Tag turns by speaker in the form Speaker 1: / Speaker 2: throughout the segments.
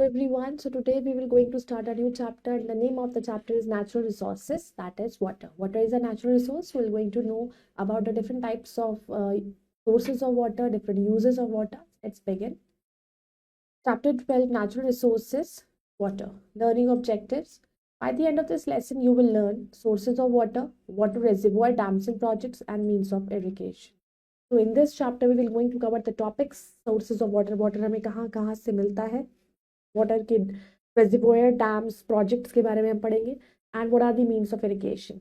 Speaker 1: everyone. So today we will going to start a new chapter, and the name of the chapter is natural resources, that is water. Water is a natural resource. We're going to know about the different types of sources of water, different uses of water. Let's begin. Chapter 12, natural resources, water. Learning objectives. By the end of this lesson, you will learn sources of water, water reservoir, dams and projects, and means of irrigation. So in this chapter, we will going to cover the topics, sources of water. Water हमें कहाँ से मिलता है, water के reservoir, dams, projects के बारे में हम पढ़ेंगे, and what are the means of irrigation.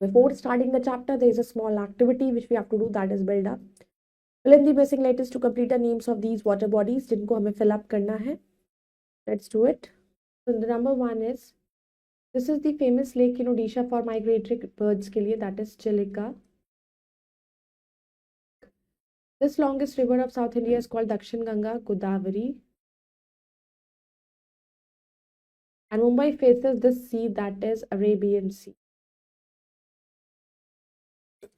Speaker 1: Before starting the chapter, there is a small activity which we have to do, that is build up. Fill in the missing letters to complete the names of these water bodies जिनको हमें fill up करना है. Let's do it. So the number one is, this is the famous lake in Odisha for migratory birds के लिए, that is Chilika. This longest river of South India is called Dakshin Ganga, Godavari. And Mumbai faces this sea, that is Arabian Sea.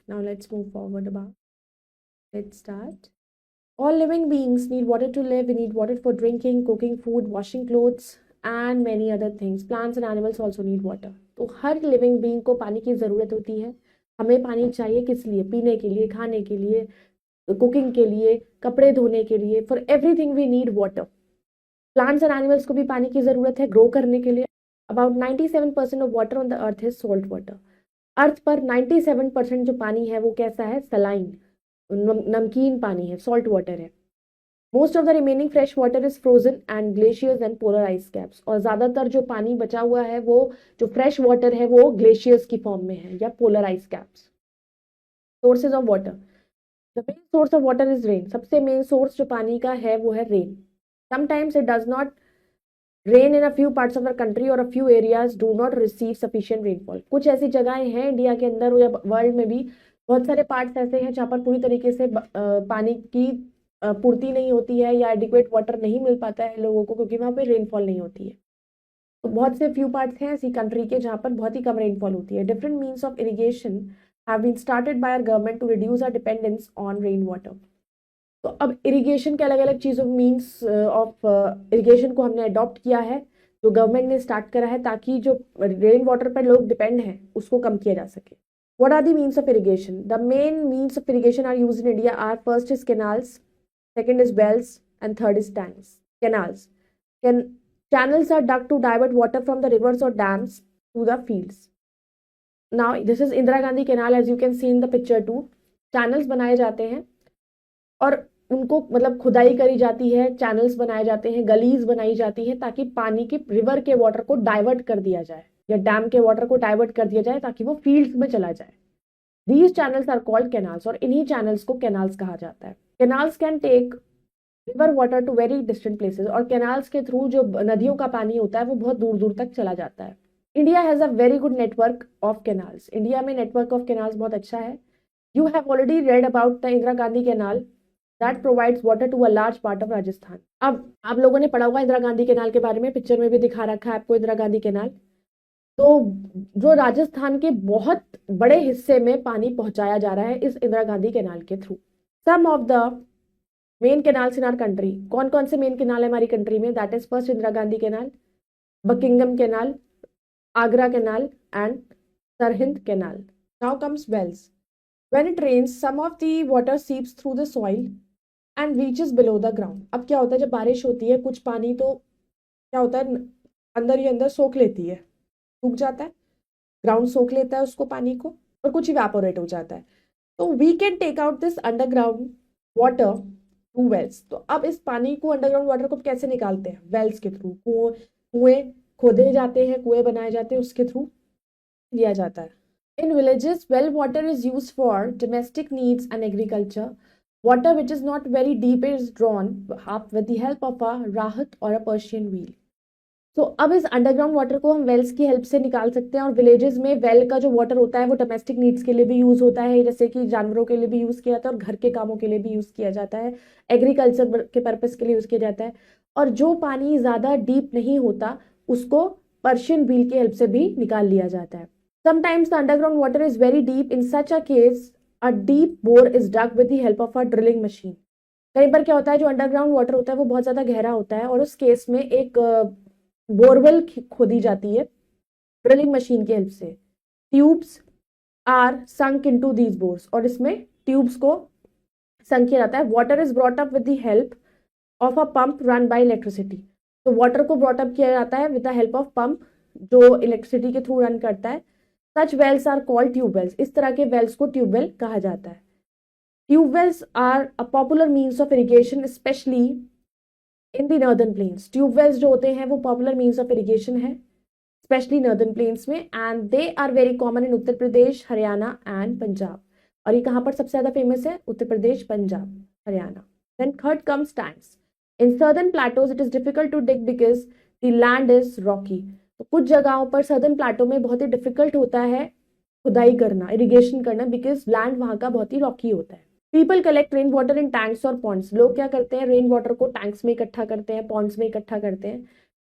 Speaker 1: Now let's move forward let's start. All living beings need water to live. We need water for drinking, cooking food, washing clothes and many other things. Plants and animals also need water. तो हर living being को पानी की ज़रूरत होती है. हमें पानी चाहिए किस लिए? पीने के लिए, खाने के लिए, कुकिंग के लिए, कपड़े धोने के लिए. For everything we need water. Plants and animals को भी पानी की ज़रूरत है ग्रो करने के लिए. About 97% of water on the earth is salt water. Earth पर 97% जो पानी है वो कैसा है? सलाइन, नमकीन पानी है, सॉल्ट वाटर है. Most of the remaining fresh water is frozen and glaciers and polar ice caps. और ज़्यादातर जो पानी बचा हुआ है वो जो फ्रेश वाटर है वो ग्लेशियर्स की फॉर्म में है या polar ice caps. Sources of water. The main source of water is rain. सबसे मेन सोर्स जो पानी का है वो है rain. Sometimes it does not rain in a few parts of the country or a few areas do not receive sufficient rainfall. कुछ ऐसी जगहें हैं इंडिया के अंदर या वर्ल्ड में भी, बहुत सारे पार्ट्स ऐसे हैं जहाँ पर पूरी तरीके से पानी की पूर्ति नहीं होती है या एडिक्वेट वाटर नहीं मिल पाता है लोगों को, क्योंकि वहाँ पे रेनफॉल नहीं होती है. तो बहुत से फ्यू पार्ट्स हैं ऐसी कंट्री के जहाँ पर बहुत ही कम रेनफॉल होती है. Different means of irrigation have been started by our government to reduce our dependence on rain water. तो अब इरिगेशन के अलग अलग चीज़ों मीन्स ऑफ इरिगेशन को हमने अडॉप्ट किया है, जो गवर्नमेंट ने स्टार्ट करा है, ताकि जो रेन वाटर पर लोग डिपेंड हैं उसको कम किया जा सके. What are the means of irrigation? The main means of irrigation are used in India are, first is canals, second is wells and third is tanks. Canals. Channels are dug to divert water from the rivers or dams to the fields. Now this is Indira Gandhi Canal, as you can see in the picture too. Channels बनाए जाते हैं और उनको मतलब खुदाई करी जाती है, चैनल्स बनाए जाते हैं, गलीज बनाई जाती है, ताकि पानी के रिवर के वाटर को डाइवर्ट कर दिया जाए या डैम के वाटर को डाइवर्ट कर दिया जाए ताकि वो फील्ड्स में चला जाए. These channels are called canals, और इन्हीं चैनल्स को कैनाल्स कहा जाता है. Canals can take river water to very distant places. और कैनाल्स के थ्रू जो नदियों का पानी होता है वो बहुत दूर दूर तक चला जाता है. India has a very good network of canals. India में नेटवर्क ऑफ कैनाल्स बहुत अच्छा है. You have already read about the Indira Gandhi canal that provides water to a large part of Rajasthan. अब आप लोगों ने पढ़ा हुआ इंदिरा गांधी कैनाल के बारे में, पिक्चर में भी दिखा रखा है आपको इंदिरा गांधी कैनाल. तो जो राजस्थान के बहुत बड़े हिस्से में पानी पहुंचाया जा रहा है इस इंदिरा गांधी कैनाल के through. Some of the main canals in our country. कौन कौन से मेन कैनाल है हमारी कंट्री में? That is first Indira Gandhi canal, Buckingham canal, Agra canal and Sirhind canal. Now comes wells. When it rains, some of the water seeps through the soil and reaches below the ground. अब क्या होता है जब बारिश होती है, कुछ पानी तो क्या होता है अंदर ही अंदर सोख लेती है, सूख जाता है, ग्राउंड सोख लेता है उसको पानी को, और कुछ इवेपोरेट हो जाता है. तो we can take out this underground water through wells. तो अब इस पानी को, अंडरग्राउंड वाटर को कैसे निकालते हैं? वेल्स के थ्रू. कुएं खोदे जाते हैं, कुएं बनाए जाते हैं, उसके थ्रू लिया जाता है. In villages, well water is used for domestic needs and agriculture. Water which is not very deep is drawn up with the help of a rahat or a Persian wheel. तो अब इस underground water को हम Wales की help से निकाल सकते हैं. और विलेजेस में वेल का जो वाटर होता है वो डोमेस्टिक नीड्स के लिए भी यूज होता है, जैसे कि जानवरों के लिए भी यूज किया जाता है और घर के कामों के लिए भी यूज किया जाता है, एग्रीकल्चर के पर्पज के लिए यूज किया जाता है. और जो पानी ज्यादा डीप नहीं होता उसको पर्शियन व्हील की हेल्प से भी निकाल लिया जाता है. Sometimes the underground water is very deep. In such a case, a deep bore is dug with the help of a drilling machine. कई बार क्या होता है, जो अंडरग्राउंड वाटर होता है वो बहुत ज्यादा गहरा होता है, और उस केस में एक बोरवेल खोदी जाती है ड्रिलिंग मशीन की हेल्प से। Tubes are sunk into these bores, और इसमें ट्यूब्स को संक किया जाता है। Water is brought up with the help of a pump run by electricity. तो वाटर को ब्रॉट अप किया जाता है with the help of pump जो इलेक्ट्रिसिटी के थ्रू रन करता है। Such wells are called tubewells, इस तरह के वेल्स को ट्यूबवेल कहा जाता है। Tube wells are a popular means of irrigation specially in the northern plains. Tubewells जो होते हैं वो पॉपुलर मीन्स ऑफ इरिगेशन है स्पेशली नॉर्दर्न प्लेन्स में, and they are very common in Uttar Pradesh, Haryana and Punjab. और ये कहाँ पर सबसे ज्यादा फेमस है? Uttar Pradesh, Punjab, Haryana. Then third comes tanks. In southern plateaus it is difficult to dig because the land is rocky. तो कुछ जगहों पर सर्दर्न प्लेटो में बहुत ही डिफिकल्ट होता है खुदाई करना, इरिगेशन करना, बिकॉज लैंड वहां का बहुत ही रॉकी होता है। People collect rain water in tanks और पॉन्ड्स। लोग क्या करते हैं? रेन वाटर को टैंक्स में इकट्ठा करते हैं, पॉन्ड्स में इकट्ठा करते हैं।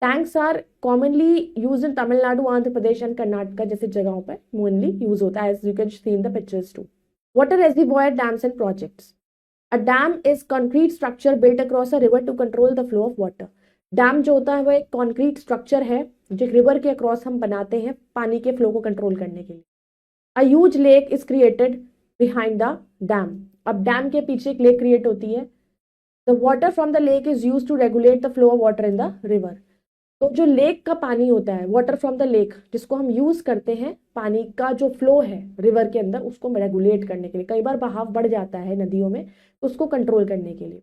Speaker 1: Tanks are commonly use in Tamil Nadu, Andhra Pradesh and Karnataka जैसे जगहों पर मोनली यूज होता है, as you can see in the pictures too. Water reservoir, dams and projects. A dam is concrete structure built across a river to control the flow of water. Dam जो होता है वो एक concrete structure है जो river के across हम बनाते हैं पानी के फ्लो को कंट्रोल करने के लिए। A huge lake is created behind the dam. अब डैम के पीछे एक लेक क्रिएट होती है। The water from the lake is use to regulate the flow of water in the river. तो जो लेक का पानी होता है, वाटर फ्रॉम द लेक, जिसको हम यूज करते हैं पानी का जो फ्लो है रिवर के अंदर उसको रेगुलेट करने के लिए, कई बार बहाव बढ़ जाता है नदियों में तो उसको कंट्रोल करने के लिए।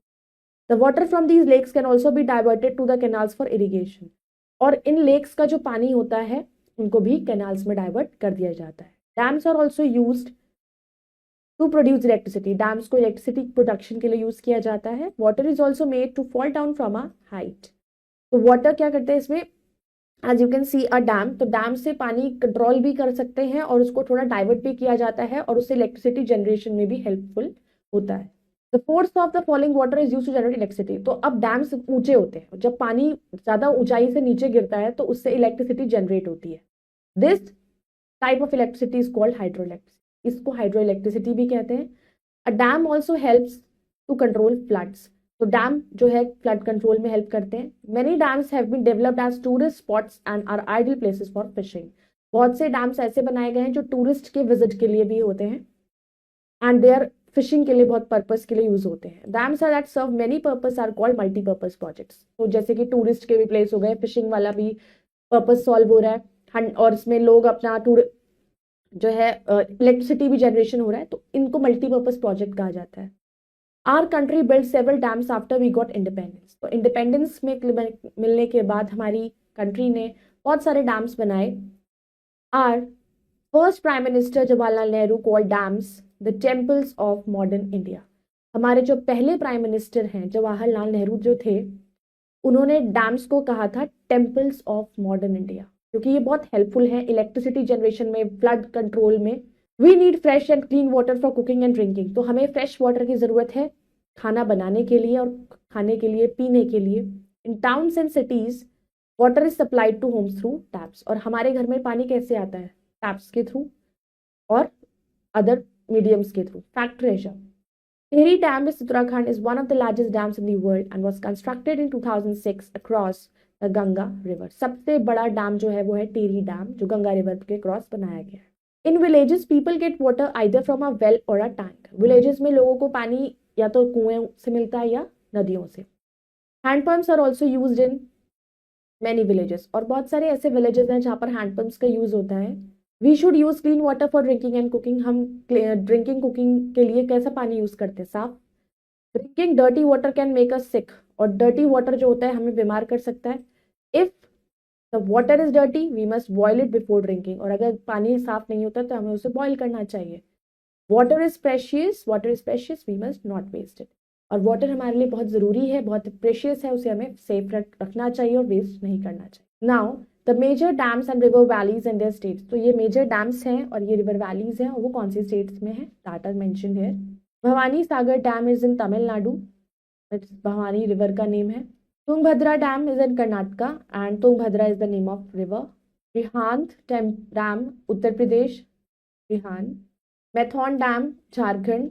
Speaker 1: The water from these lakes can also be diverted to the canals for irrigation. और इन लेक्स का जो पानी होता है उनको भी कैनाल्स में डाइवर्ट कर दिया जाता है। Dams are also used to produce electricity. Dams को इलेक्ट्रिसिटी प्रोडक्शन के लिए यूज किया जाता है। Water is also made to fall down from a height. तो वाटर क्या करते हैं इसमें, as you can see a dam, तो डैम से पानी कंट्रोल भी कर सकते हैं और उसको थोड़ा डाइवर्ट भी किया जाता है और उससे इलेक्ट्रिसिटी जनरेशन में भी हेल्पफुल होता है। The force of the falling water is use to generate electricity. तो अब डैम्स ऊंचे होते हैं, जब पानी ज्यादा ऊंचाई से नीचे गिरता है तो उससे इलेक्ट्रिसिटी जनरेट होती है। This type of electricity is called hydro electricity. इसको हाइड्रो इलेक्ट्रिसिटी भी कहते हैं। A dam also helps to control floods. तो डैम जो है फ्लड कंट्रोल में हेल्प करते हैं। Many dams have been developed as tourist spots and are ideal places for fishing. बहुत से डैम्स ऐसे बनाए गए हैं जो टूरिस्ट के विजिट के लिए भी होते हैं एंड दे आर फिशिंग के लिए बहुत पर्पस के लिए यूज होते हैं। Dams are that serve many purpose are called multipurpose projects. तो जैसे कि टूरिस्ट के भी प्लेस हो गए, फिशिंग वाला भी पर्पस सॉल्व हो रहा है और इसमें लोग अपना टूर जो है इलेक्ट्रिसिटी भी जनरेशन हो रहा है, तो इनको मल्टीपर्पज प्रोजेक्ट कहा जाता है। Our country build several dams after we got independence. तो इंडिपेंडेंस में मिलने के बाद हमारी कंट्री ने बहुत सारे डैम्स बनाए। Our first prime minister Jawaharlal Nehru called dams the temples of modern India. हमारे जो पहले प्राइम मिनिस्टर हैं जवाहरलाल नेहरू जो थे, उन्होंने डैम्स को कहा था टेम्पल्स ऑफ मॉडर्न इंडिया, क्योंकि ये बहुत हेल्पफुल है इलेक्ट्रिसिटी जनरेशन में, फ्लड कंट्रोल में। We need fresh and clean water for cooking and drinking. तो हमें फ्रेश वाटर की जरूरत है खाना बनाने के लिए और खाने के लिए, पीने के लिए। In towns and cities water is supplied to homes through taps. और हमारे घर में पानी कैसे आता है? टैप्स के थ्रू और अदर मीडियम्स के through. Fact treasure. Tehri Dam is Uttarakhand is one of the largest dams in the world and was constructed in 2006 across the Ganga River. सबसे बड़ा डैम जो है वो है टेहरी डैम, जो गंगा रिवर के क्रॉस बनाया गया है। In villages people get water either from a well or a tank. Villages में लोगों को पानी या तो कुएं से मिलता है या नदियों से। Hand pumps are also used in many villages. और बहुत सारे ऐसे विलेजेस हैं जहाँ पर हैंड पंप्स का यूज होता है। We should use clean water for drinking and cooking. हम ड्रिंकिंग कुकिंग के लिए कैसा पानी यूज करते हैं? साफ। Drinking dirty water can make us sick. और डर्टी वाटर जो होता है हमें बीमार कर सकता है। If the water is dirty we must boil it before drinking. और अगर पानी साफ नहीं होता तो हमें उसे बॉयल करना चाहिए। Water is precious, we must not waste it. और वाटर हमारे लिए बहुत जरूरी है, बहुत प्रेशियस है, उसे हमें सेफ रखना चाहिए और वेस्ट नहीं करना चाहिए। Now the major dams and river valleys in their states. तो ये मेजर डैम्स हैं और ये रिवर वैलीज हैं और वो कौन सी स्टेट्स में है? That are mentioned here. Bhavani Sagar dam is in Tamil Nadu, Bhavani river का नेम है। Tungabhadra dam is in Karnataka and Tungabhadra is the name of river. Rihand dam Uttar Pradesh, Rihand. Maithon dam Jharkhand,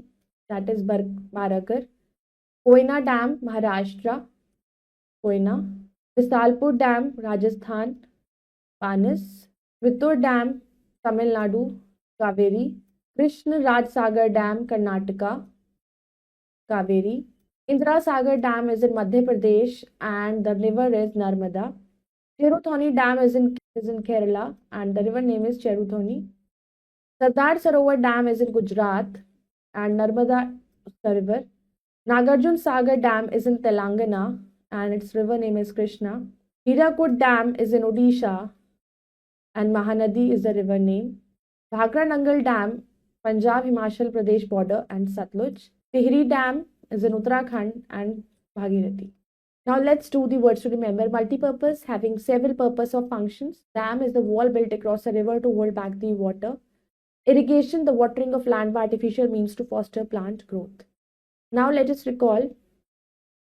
Speaker 1: that is Barakar. Koyna dam Maharashtra, Koyna. Vishalpur dam Rajasthan, Banas. Vittur dam Tamil Nadu, Kaveri. Krishna Raja Sagar dam Karnataka, Kaveri. Indira Sagar Dam is in Madhya Pradesh and the river is Narmada. Cheruthoni Dam is in Kerala and the river name is Cheruthoni. Sardar Sarovar Dam is in Gujarat and Narmada is the river. Nagarjun Sagar Dam is in Telangana and its river name is Krishna. Hirakud Dam is in Odisha and Mahanadi is the river name. Bhakra Nangal Dam, Punjab Himachal Pradesh border and Satluj. Tihri Dam is in Uttarakhand and Bhagirathi. Now let's do the words to remember. Multipurpose, having several purpose or functions. Dam is the wall built across a river to hold back the water. Irrigation, the watering of land by artificial means to foster plant growth. Now let us recall.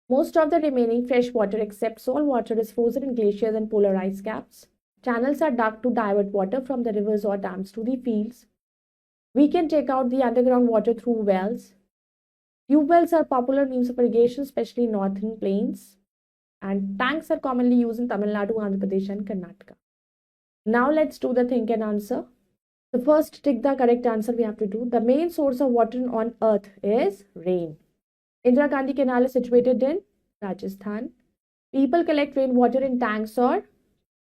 Speaker 1: Most of the remaining fresh water except salt water is frozen in glaciers and polar ice caps. Channels are dug to divert water from the rivers or dams to the fields. We can take out the underground water through wells. Tube wells are popular means of irrigation, especially in northern plains. And tanks are commonly used in Tamil Nadu, Andhra Pradesh, and Karnataka. Now let's do the think and answer. The first, tick the correct answer we have to do. The main source of water on earth is rain. Indira Gandhi Canal is situated in Rajasthan. People collect rainwater in tanks or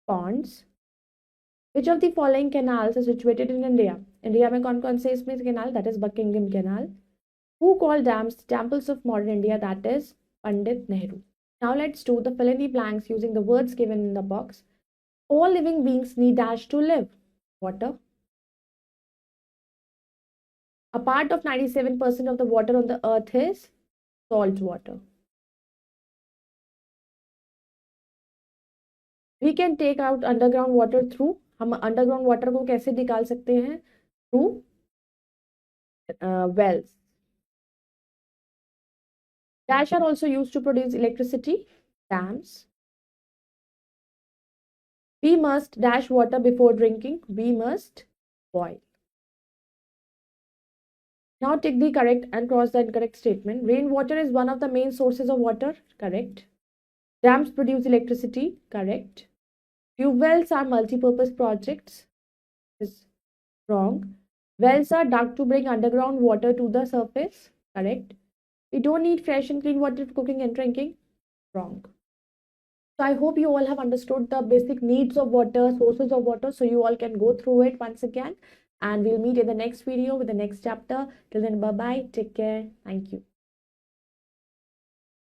Speaker 1: ponds. Which of the following canals is situated in India? India में कौन से इसमें canal? That is Buckingham Canal. Who called dams temples of modern India? That is Pandit Nehru. Now let's do the fill in the blanks using the words given in the box. All living beings need dash to live. Water. A part of 97% of the water on the earth is salt water. We can take out underground water through. हम underground water को कैसे निकाल सकते हैं? Through wells. Dash are also used to produce electricity. Dams. We must dash water before drinking. We must boil. Now tick the correct and cross the incorrect statement. Rainwater is one of the main sources of water. Correct. Dams produce electricity. Correct. Tube wells are multi-purpose projects. Is wrong. Wells are dug to bring underground water to the surface. Correct. We don't need fresh and clean water for cooking and drinking. Wrong. So I hope you all have understood the basic needs of water, sources of water. So you all can go through it once again. And we'll meet in the next video with the next chapter. Till then, bye-bye. Take care. Thank you.